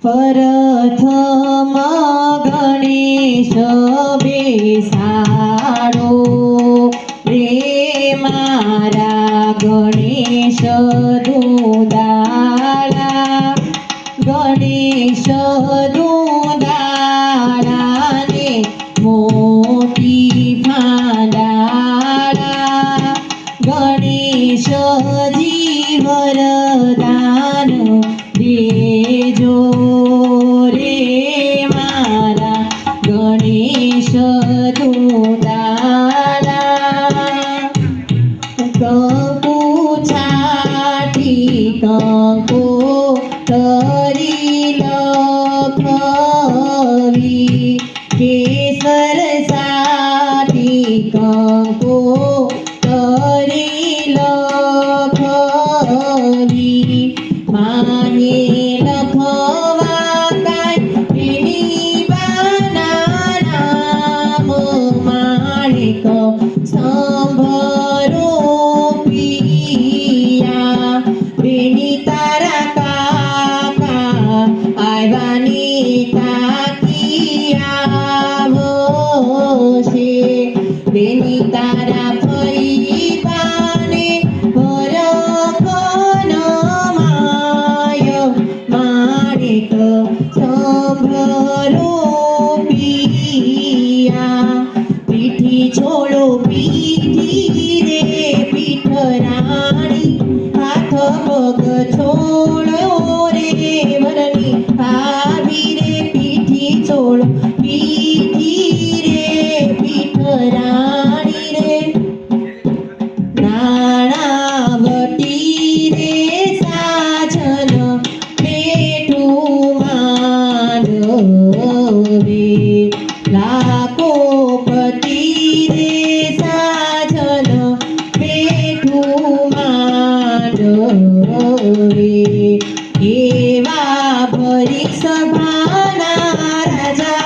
પ્રથમ ગણેશ બેસાડો રે મારા ગણેશ દુદાળા ગણેશ દુદાળાને મોટી ફાંડાળા ગણેશજી વરદાન દેજો રે મારા ગણેશ દુદાળા કંકુ છાટી કંકુ તરી લખવી કેસર સાટી કંકુ તરી લખવી માને લખવા કાંઈ એની બાના નામ માણેક સંભરો પિયા બેની તારા કાકા આવ્યાની તાકી આવશે બેની તારા ફઈ બાને ભરખન માય માણેક સંભરો પિયા પીઠી છોડો પીઠી રે પીઠરાણી હાથ પગ છોડો રે વરની ભાભી રે પીઠી છોડો પીઠી રે પીઠરાણી રે નાણાવટી રે સાજન પેઠું માંડવે લાખોપતિ રે સાજન પેઠું માંડવે એવા ભરી સભાના રાજા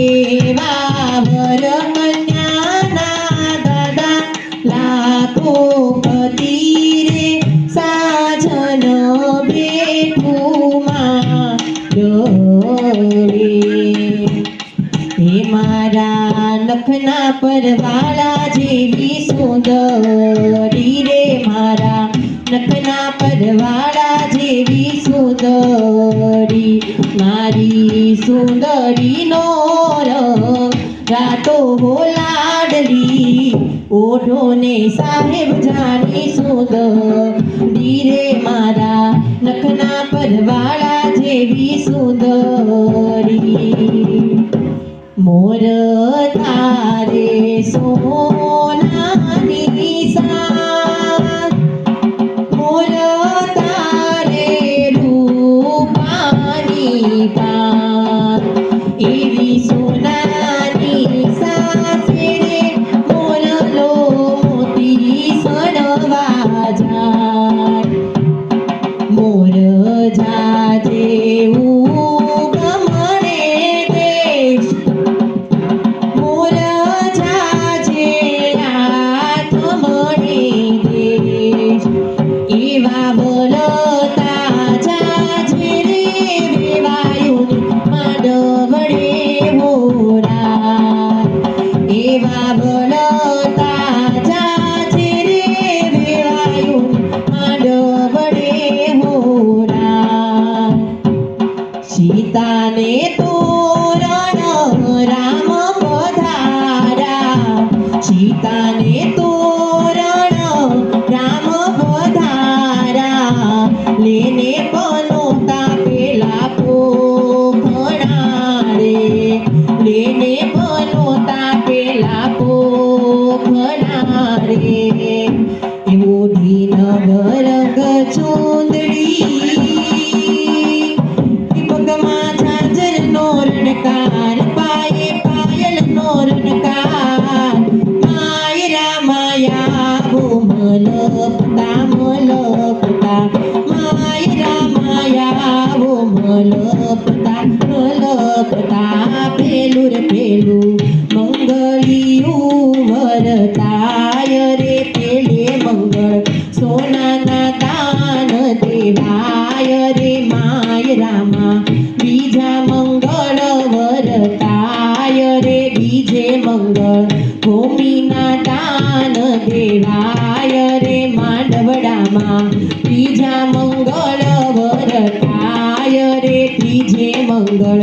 એવા વર કન્યાના દાદા લાખોપતિ રે સાજન પેઠું માંડવે હે મારા નખના પરવાળા જેવી સુંદરી રે મારા નખના પરવાળા જેવી સુંદરી મારી સુંદરીનો રંગ રાતો હો લાડલી ઓઢો ને સાહેબ જાની સુંદરી રે મારા નખના પરવાળા જેવી સુંદરી મોર તારે સોનાની સાથ મોર તારે રૂપાની પાત એવી સોનાની સાથે રે મોરલો મોતી સણવા જાય મોર જાજે ગમણે દેશ મોર જાજે આથમણે દેશ એવા બોલતા જાજે રે વેવાયુની માંડવડે હોરા એવા બોલતા જાજે રે વેવાયુની માંડવડે હોરા સીતાને તોરણ રામ પધારા સીતાને તોરણ રામ પધારા લેને પનોતા પેલા પોખણા રે લેને પનોતા પેલા પોખણા રે ઓઢી નવરંગ ચૂંદડી પગમાં ઝાંઝર નો રણકાર પાયે પાયલ નો રણકાર માયરા માયા મલપતા મલપતા માયરા મંગળ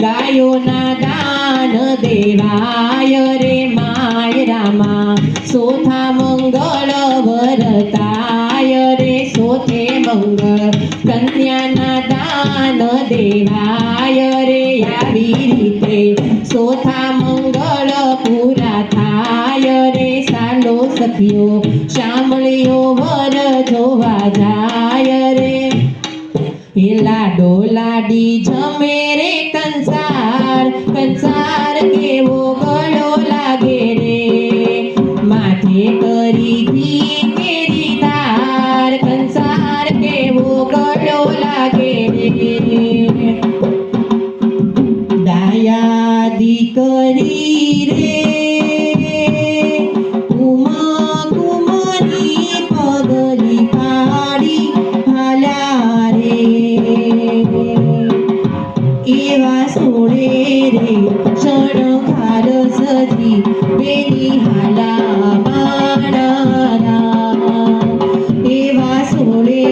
ગાયોના દાન દેવાય રે માય રામા સોથા મંગળ વરતાય રે સોથે મંગળ કન્યાના દાન દેવાય રે આવી રીતે સોથા મંગળ પૂરા થાય રે સાલો સખીઓ શામળીઓ વર જોવા જાય રે હે લાડો લાડી જમે રે કંસાર કંસાર કેવો ગળો લાગે રે માથે કરી ઘી કેરી ધાર કંસાર કેવો ગળો લાગે રે ડાયા દીકરી રે ઉમા કુમારી પગલી પાડી હાલ્યા રે એવા સોળે રે શણગાર સજી બેની હાલા બાણારા એવા સોળે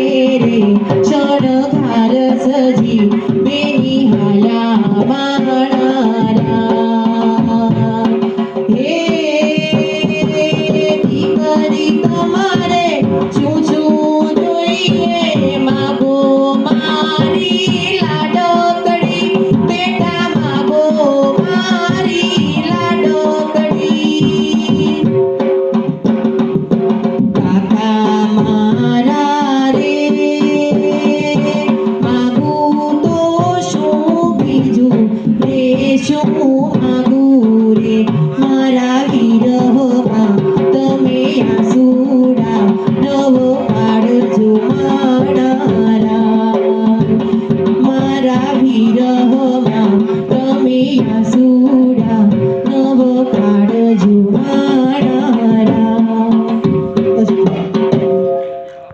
રે શણગાર સજી બેની હાલા બાણારા હે દીકરી તમારે શું શું જોઈએ માગો મારી લાડકડી બેટા માગો મારી લાડકડી કાકા મારા રે માગું તો શું બીજું રે શું માગું રે મારા વિરહમાં તમે આસુડા નવો પાડજો મારા વિરહમાં તમે આસુ